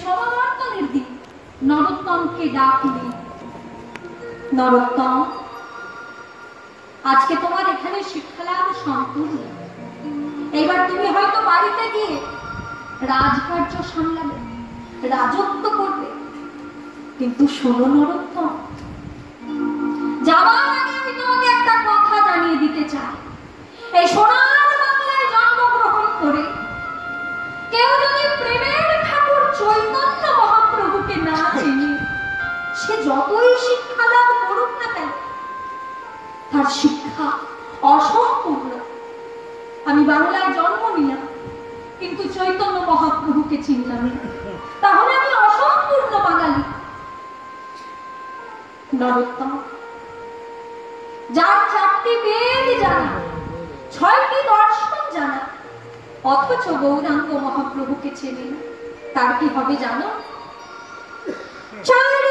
সমাবর্তনের দিন নরোত্তমকে ডাকলেন। নরোত্তম, আজকে তোমার এখানে শিক্ষালাভ সম্পূর্ণ। এবার তুমি হয়তো বাড়িতে গিয়ে রাজকার্য সামলাবে, রাজত্ব করবে। কিন্তু শোনো নরোত্তম, যাবার আগে আমি তোমাকে একটা কথা জানিয়ে দিতে চাই। এই সোনার বাংলায় জন্মগ্রহণ করে কেউ যদি প্রেমের ঠাকুর চৈতন্য মহাপ্রভুকে না চেনে, সে যতই শিক্ষা লাভ করুক না কেন, তার শিক্ষা অসম্পূর্ণ। আমি বাংলায় জন্ম নিলাম কিন্তু চৈতন্য মহাপ্রভুকে চিনলাম না, তাহলে আমি অসম্পূর্ণ বাঙালি। নরোত্তম, যার 4টি বেদ জানা, 6টি দর্শন জানা, অথচ গৌরাঙ্গ মহাপ্রভুকে চেনে না, তার কি হবে জানো? 4